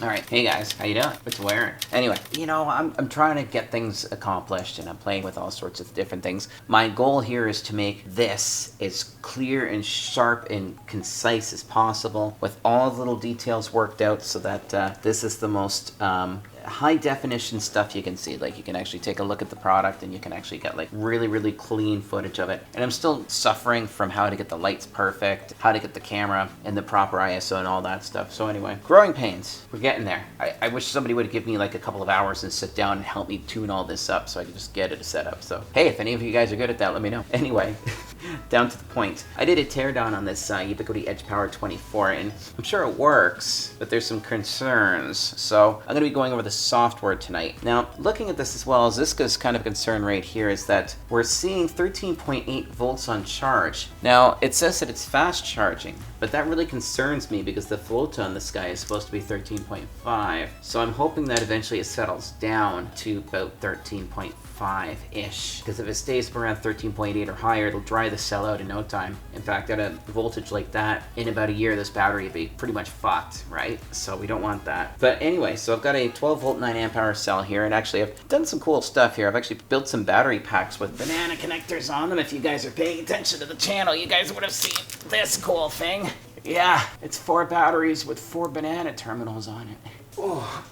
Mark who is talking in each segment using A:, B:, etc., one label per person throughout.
A: All right, hey guys, how you doing? What's wearing? Anyway, you know, I'm trying to get things accomplished, and I'm playing with all sorts of different things. My goal here is to make this as clear and sharp and concise as possible, with all the little details worked out, so that this is the most high definition stuff you can see. Like, you can actually take a look at the product and you can actually get like really clean footage of it. And I'm still suffering from how to get the lights perfect, how to get the camera in the proper ISO and all that stuff. So anyway, growing pains. We're getting there. I wish somebody would give me like a couple of hours and sit down and help me tune all this up so I could just get it set up. So hey, if any of you guys are good at that, let me know. Anyway, down to the point. I did a teardown on this Ubnt EdgePower 24, and I'm sure it works, but there's some concerns. So I'm going to be going over the software tonight. Now, looking at this as well, as this is kind of concern right here, is that we're seeing 13.8 volts on charge. Now, it says that it's fast charging, but that really concerns me because the float on this guy is supposed to be 13.5. So I'm hoping that eventually it settles down to about 13.5-ish. Because if it stays around 13.8 or higher, it'll dry the cell out in no time. In fact, at a voltage like that, in about a year, this battery would be pretty much fucked, right? So we don't want that. But anyway, so I've got a 12 volt 9 amp hour cell here, and actually I've done some cool stuff here. I've actually built some battery packs with banana connectors on them. If you guys are paying attention to the channel, you guys would have seen this cool thing. Yeah, it's 4 batteries with 4 banana terminals on it. Oh,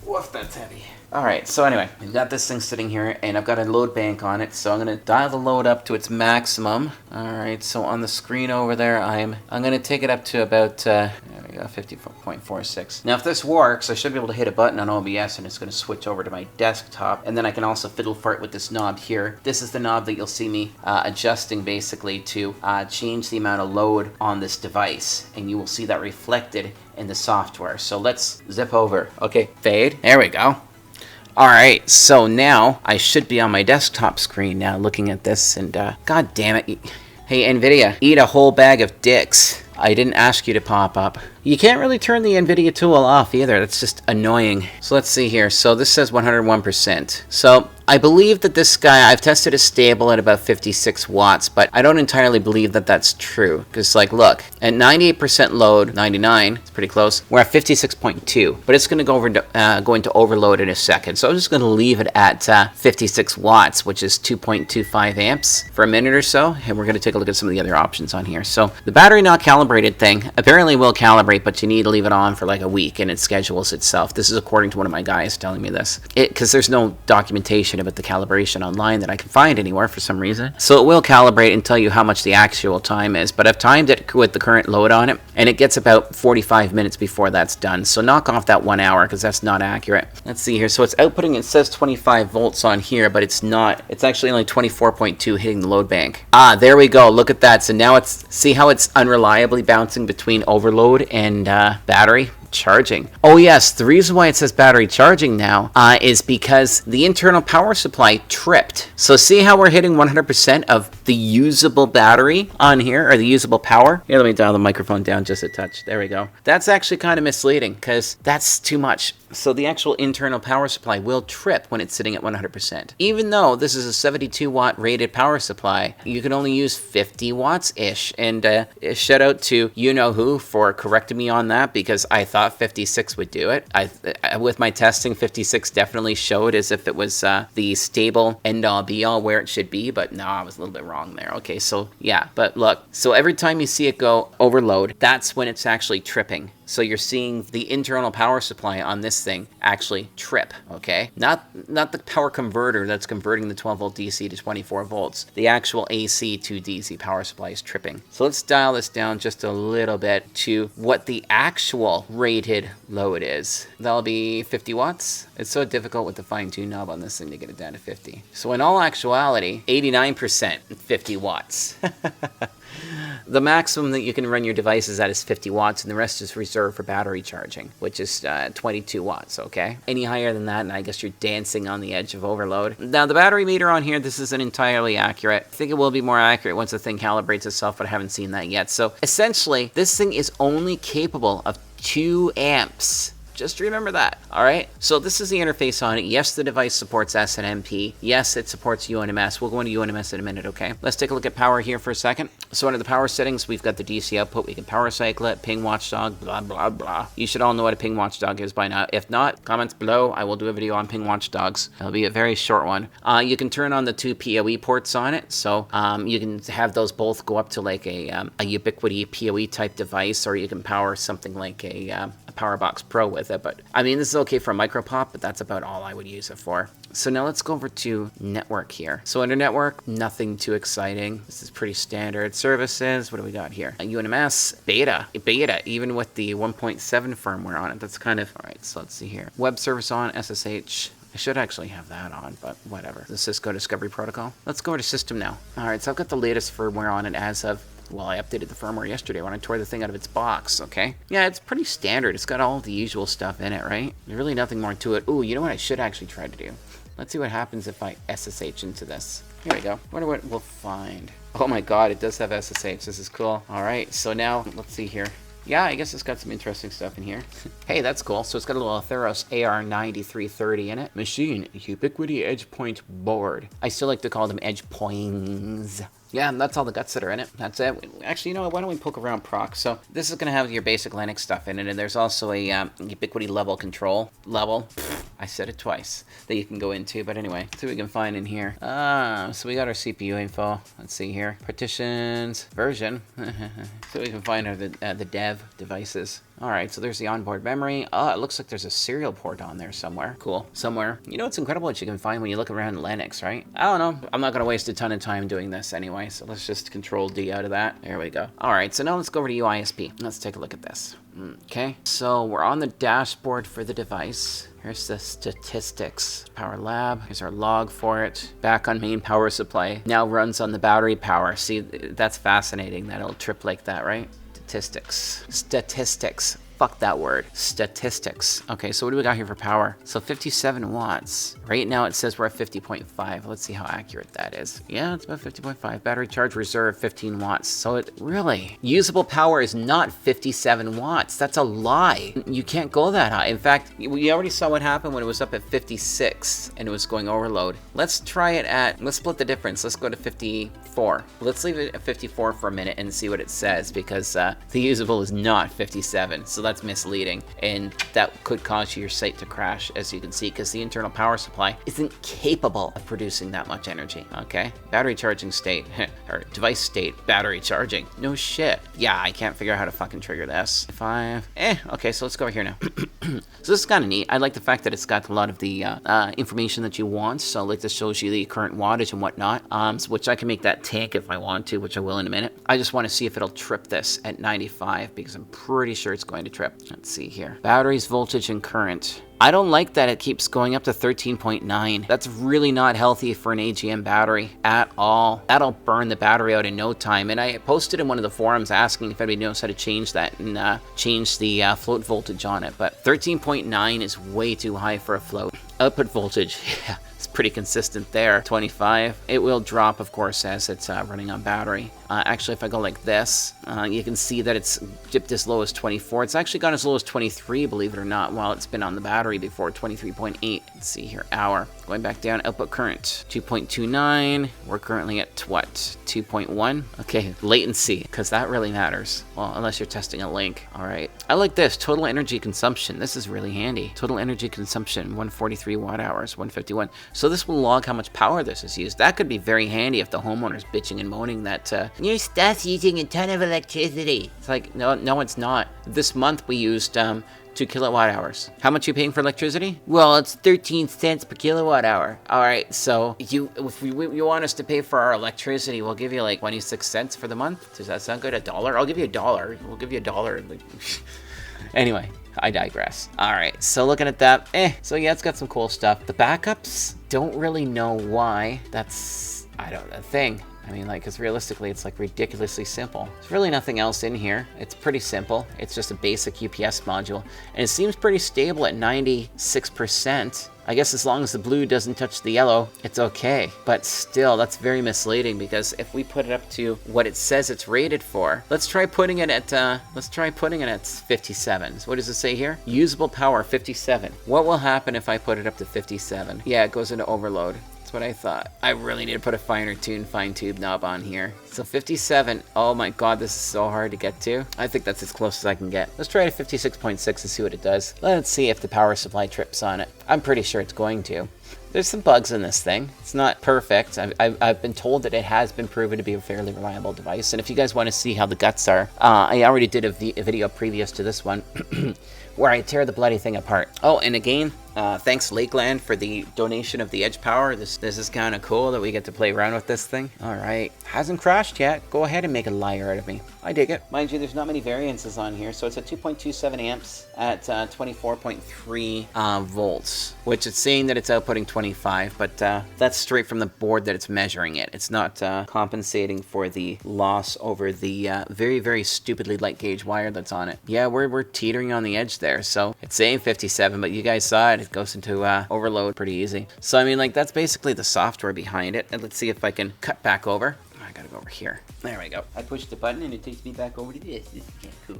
A: woof, that's heavy. Alright, so anyway, we've got this thing sitting here, and I've got a load bank on it, so I'm going to dial the load up to its maximum. Alright, so on the screen over there, I'm going to take it up to about, there we go, 50.46. Now, if this works, I should be able to hit a button on OBS, and it's going to switch over to my desktop, and then I can also fiddle fart with this knob here. This is the knob that you'll see me adjusting, basically, to change the amount of load on this device, and you will see that reflected in the software. So let's zip over. Okay, fade. There we go. Alright, so now I should be on my desktop screen now looking at this, and god damn it. Hey NVIDIA, eat a whole bag of dicks. I didn't ask you to pop up. You can't really turn the NVIDIA tool off either. That's just annoying. So let's see here. So this says 101%. So I believe that this guy, I've tested it stable at about 56 watts, but I don't entirely believe that that's true. Because, like, look, at 98% load, 99, it's pretty close, we're at 56.2. But it's going to go into overload in a second. So I'm just going to leave it at 56 watts, which is 2.25 amps for a minute or so. And we're going to take a look at some of the other options on here. So the battery not calibrated thing apparently will calibrate, but you need to leave it on for like a week and it schedules itself. This is according to one of my guys telling me this. Because there's no documentation about the calibration online that I can find anywhere for some reason. So it will calibrate and tell you how much the actual time is. But I've timed it with the current load on it, and it gets about 45 minutes before that's done. So knock off that 1 hour because that's not accurate. Let's see here. So it's outputting, it says 25 volts on here, but it's not. It's actually only 24.2 hitting the load bank. Ah, there we go. Look at that. So now it's, see how it's unreliably bouncing between overload and battery charging. Oh yes, the reason why it says battery charging now is because the internal power supply tripped. So see how we're hitting 100% of the usable battery on here, or the usable power? Here, let me dial the microphone down just a touch. There we go. That's actually kind of misleading because that's too much. So the actual internal power supply will trip when it's sitting at 100%. Even though this is a 72 watt rated power supply, you can only use 50 watts-ish. And shout out to you-know-who for correcting me on that, because I thought 56 would do it. With my testing, 56 definitely showed as if it was the stable end-all be-all where it should be, but no, I was a little bit wrong there. Okay, so yeah, but look, so every time you see it go overload, that's when it's actually tripping. So you're seeing the internal power supply on this thing actually trip, okay? Not the power converter that's converting the 12 volt DC to 24 volts. The actual AC to DC power supply is tripping. So let's dial this down just a little bit to what the actual rated load is. That'll be 50 watts. It's so difficult with the fine-tune knob on this thing to get it down to 50. So in all actuality, 89%, 50 watts. The maximum that you can run your devices at is 50 watts, and the rest is reserved for battery charging, which is 22 watts, okay? Any higher than that, and I guess you're dancing on the edge of overload. Now, the battery meter on here, this isn't entirely accurate. I think it will be more accurate once the thing calibrates itself, but I haven't seen that yet. So, essentially, this thing is only capable of 2 amps Just remember that. All right. So this is the interface on it. Yes, the device supports SNMP. Yes, it supports UNMS. We'll go into UNMS in a minute, okay? Let's take a look at power here for a second. So under the power settings, we've got the DC output. We can power cycle it, ping watchdog, blah, blah, blah. You should all know what a ping watchdog is by now. If not, comments below. I will do a video on ping watchdogs. It'll be a very short one. You can turn on the 2 PoE ports on it. So you can have those both go up to like a Ubiquiti PoE type device, or you can power something like a PowerBox Pro with it. But I mean, this is okay for a micropop, but that's about all I would use it for. So now let's go over to network here. So under network, nothing too exciting. This is pretty standard. Services, what do we got here? UNMS, beta, even with the 1.7 firmware on it. That's kind of, all right, so let's see here. Web service on, SSH. I should actually have that on, but whatever. The Cisco Discovery Protocol. Let's go to system now. All right, so I've got the latest firmware on it as of, well, I updated the firmware yesterday when I tore the thing out of its box, okay? Yeah, it's pretty standard. It's got all the usual stuff in it, right? There's really nothing more to it. Ooh, you know what I should actually try to do? Let's see what happens if I SSH into this. Here we go. Wonder what we'll find. Oh my god, it does have SSH. This is cool. All right, so now let's see here. Yeah, I guess it's got some interesting stuff in here. Hey, that's cool. So it's got a little Theros AR9330 in it. Machine, Ubiquiti Edge Point board. I still like to call them Edge Points. Yeah, and that's all the guts that are in it. That's it. Actually, you know what? Why don't we poke around proc? So this is going to have your basic Linux stuff in it, and there's also a Ubiquiti level control level. I said it twice that you can go into, but anyway, let's see what we can find in here. So we got our CPU info. Let's see here. Partitions, version. So we can find are the dev devices. All right, so there's the onboard memory. Oh, it looks like there's a serial port on there somewhere. Cool, somewhere. You know, it's incredible what you can find when you look around Linux, right? I don't know. I'm not going to waste a ton of time doing this anyway, so let's just Control D out of that. There we go. All right, so now let's go over to UISP. Let's take a look at this. Okay, so we're on the dashboard for the device. Here's the statistics. Power lab. Here's our log for it. Back on main power supply. Now runs on the battery power. See, that's fascinating that it'll trip like that, right? Statistics. Fuck that word. Statistics. Okay, so what do we got here for power? So 57 watts. Right now it says we're at 50.5. Let's see how accurate that is. Yeah, it's about 50.5. Battery charge reserve 15 watts. So it really, usable power is not 57 watts. That's a lie. You can't go that high. In fact, we already saw what happened when it was up at 56 and it was going overload. Let's try it at, let's split the difference. Let's go to 54. Let's leave it at 54 for a minute and see what it says, because the usable is not 57. So that's misleading, and that could cause your site to crash, as you can see, because the internal power supply isn't capable of producing that much energy. Okay, battery charging state or device state, battery charging. No shit. Yeah, I can't figure out how to fucking trigger this. 5. Okay, so let's go over here now. So this is kind of neat. I like the fact that it's got a lot of the information that you want. So like this shows you the current wattage and whatnot, which I can make that tank if I want to, which I will in a minute. I just want to see if it'll trip this at 95, because I'm pretty sure it's going to trip. Let's see here. Batteries, voltage, and current. I don't like that it keeps going up to 13.9. That's really not healthy for an AGM battery at all. That'll burn the battery out in no time. And I posted in one of the forums asking if anybody knows how to change that and change the float voltage on it. But 13.9 is way too high for a float. Output voltage, yeah, it's pretty consistent there. 25. It will drop, of course, as it's running on battery. Actually, if I go like this, you can see that it's dipped as low as 24. It's actually gone as low as 23, believe it or not, while it's been on the battery before, 23.8. Let's see here, hour. Going back down, output current, 2.29. We're currently at what, 2.1? Okay, latency, because that really matters. Well, unless you're testing a link. All right. I like this, total energy consumption. This is really handy. Total energy consumption, 143 watt hours, 151. So this will log how much power this is used. That could be very handy if the homeowner's bitching and moaning that your stuff's using a ton of electricity. It's like, no, it's not. This month we used 2 kilowatt hours. How much are you paying for electricity? Well, it's 13 cents per kilowatt hour. All right, so if you want us to pay for our electricity, we'll give you like 26 cents for the month. Does that sound good? $1? I'll give you $1. We'll give you $1. Anyway, I digress. All right, so looking at that, so yeah, it's got some cool stuff. The backups, don't really know why. That's, I don't know, a thing. I mean, like, because realistically, it's like ridiculously simple. There's really nothing else in here. It's pretty simple. It's just a basic UPS module, and it seems pretty stable at 96%. I guess as long as the blue doesn't touch the yellow, it's okay. But still, that's very misleading, because if we put it up to what it says it's rated for, let's try putting it at 57. So what does it say here? Usable power 57. What will happen if I put it up to 57? Yeah, it goes into overload. That's what I thought. I really need to put a finer tuned fine tube knob on here. So 57, oh my god, this is so hard to get to. I think that's as close as I can get. Let's try it at 56.6 and see what it does. Let's see if the power supply trips on it. I'm pretty sure it's going to. There's some bugs in this thing. It's not perfect. I've been told that it has been proven to be a fairly reliable device. And if you guys want to see how the guts are, I already did a video previous to this one where I tear the bloody thing apart. Oh, and again, thanks Lakeland for the donation of the EdgePower. This is kind of cool that we get to play around with this thing. All right, hasn't crashed yet. Go ahead and make a liar out of me. I dig it. Mind you, there's not many variances on here, so it's at 2.27 amps at 24.3 volts, which it's saying that it's outputting 25, but that's straight from the board that it's measuring it. It's not compensating for the loss over the very, very stupidly light gauge wire that's on it. Yeah, we're teetering on the edge there, so it's saying 57, but you guys saw it. It goes into overload pretty easy. So I mean, like, that's basically the software behind it. And let's see if I can cut back over. I gotta go over here. There we go. I pushed the button and it takes me back over to this. This is kind of cool.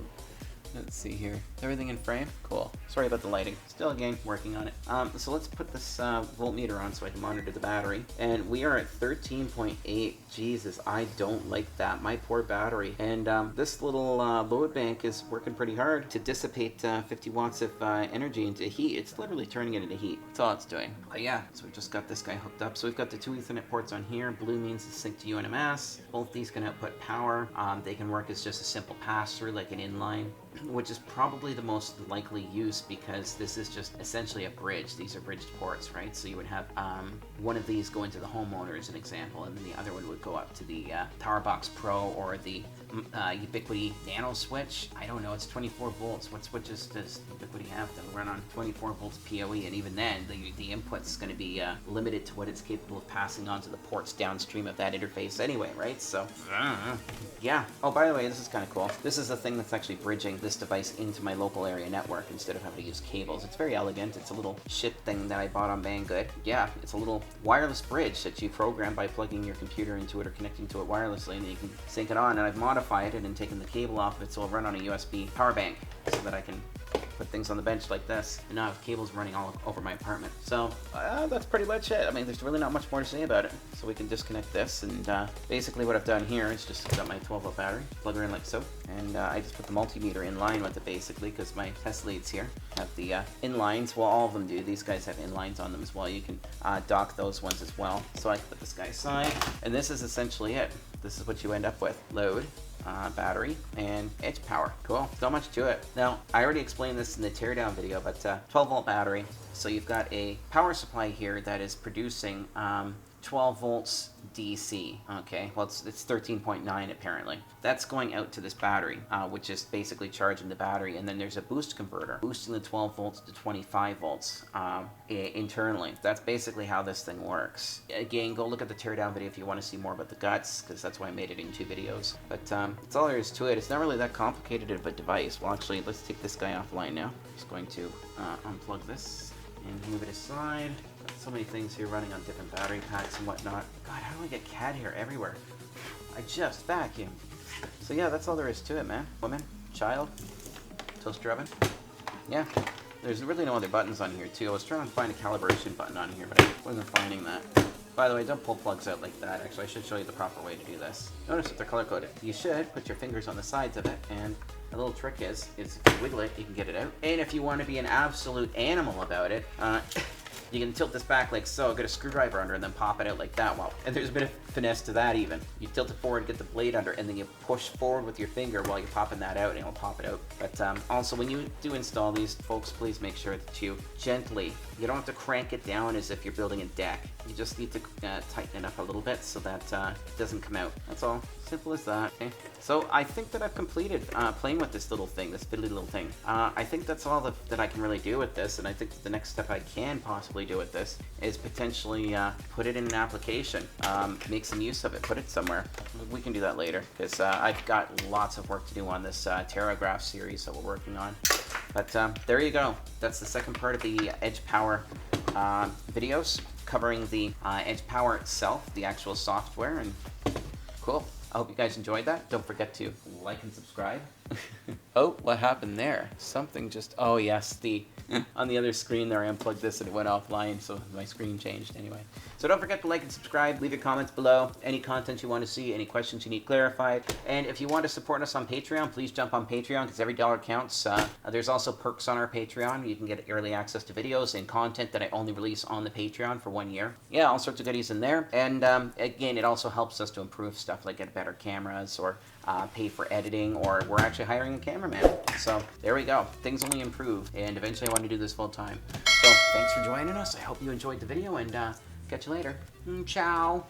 A: Let's see here. Everything in frame? Cool. Sorry about the lighting. Still, again, working on it. So let's put this voltmeter on so I can monitor the battery. And we are at 13.8. Jesus, I don't like that. My poor battery. And this little load bank is working pretty hard to dissipate 50 watts of energy into heat. It's literally turning it into heat. That's all it's doing. But yeah, so we've just got this guy hooked up. So we've got the 2 Ethernet ports on here. Blue means it's synced to UNMS. Both these can output power. They can work as just a simple pass-through, like an inline, which is probably the most likely use, because this is just essentially a bridge. These are bridged ports, right? So you would have one of these go into the homeowner as an example, and then the other one would go up to the Powerbox Pro or the Ubiquiti Nano switch. I don't know, it's 24 volts. What switches does Ubiquiti have that run on 24 volts PoE? And even then, the input's going to be limited to what it's capable of passing on to the ports downstream of that interface anyway, right? So, yeah. Oh, by the way, this is kind of cool. This is the thing that's actually bridging this device into my local area network instead of having to use cables. It's very elegant. It's a little ship thing that I bought on Banggood. Yeah, it's a little wireless bridge that you program by plugging your computer into it or connecting to it wirelessly, and then you can sync it on. And I've modified it and taken the cable off of it so it'll run on a USB power bank so that I can put things on the bench like this, and now I have cables running all over my apartment. So that's pretty much it. I mean, there's really not much more to say about it. So we can disconnect this, and basically what I've done here is just got my 12 volt battery, plug her in like so, and I just put the multimeter in line with it basically, because my test leads here have the inlines. Well, all of them do. These guys have inlines on them as well. You can dock those ones as well. So I can put this guy aside, and this is essentially it. This is what you end up with. Load, battery, and EdgePower. Cool. So much to it. Now, I already explained this in the teardown video, but 12 volt battery. So you've got a power supply here that is producing 12 volts DC. Okay, well, it's 13.9 apparently. That's going out to this battery, which is basically charging the battery, and then there's a boost converter boosting the 12 volts to 25 volts internally. That's basically how this thing works. Again, go look at the teardown video if you want to see more about the guts, because that's why I made it in 2 videos. But that's all there is to it. It's not really that complicated of a device. Well, actually, let's take this guy offline now. Just going to unplug this and move it aside. Got so many things here running on different battery packs and whatnot. God, how do I get cat hair everywhere? I just vacuumed. So yeah, that's all there is to it, man. Woman, child, toaster oven. Yeah, there's really no other buttons on here too. I was trying to find a calibration button on here, but I wasn't finding that. By the way, don't pull plugs out like that. Actually, I should show you the proper way to do this. Notice that they're color-coded. You should put your fingers on the sides of it, and a little trick is if you wiggle it, you can get it out. And if you want to be an absolute animal about it, you can tilt this back like so, get a screwdriver under, and then pop it out like that. Well, and there's a bit of finesse to that even. You tilt it forward, get the blade under, and then you push forward with your finger while you're popping that out, and it'll pop it out. But also, when you do install these, folks, please make sure that you gently, you don't have to crank it down as if you're building a deck. You just need to tighten it up a little bit so that it doesn't come out. That's all. Simple as that. Okay. So I think that I've completed playing with this little thing, this fiddly little thing. I think that's all that I can really do with this, and I think that the next step I can possibly hopefully do with this is potentially put it in an application, make some use of it, put it somewhere. We can do that later because I've got lots of work to do on this TerraGraph series that we're working on. But there you go. That's the second part of the EdgePower videos covering the EdgePower itself, the actual software, and cool. I hope you guys enjoyed that. Don't forget to like and subscribe. Oh, what happened there? Something just, oh yes, on the other screen there I unplugged this and it went offline, so my screen changed anyway. So don't forget to like and subscribe, leave your comments below, any content you want to see, any questions you need clarified, and if you want to support us on Patreon, please jump on Patreon because every dollar counts. There's also perks on our Patreon. You can get early access to videos and content that I only release on the Patreon for 1 year. Yeah, all sorts of goodies in there, and again, it also helps us to improve stuff like get better cameras or pay for editing, or we're actually hiring a cameraman. So there we go. Things only improve, and eventually I want to do this full time. So thanks for joining us. I hope you enjoyed the video, and catch you later. Ciao.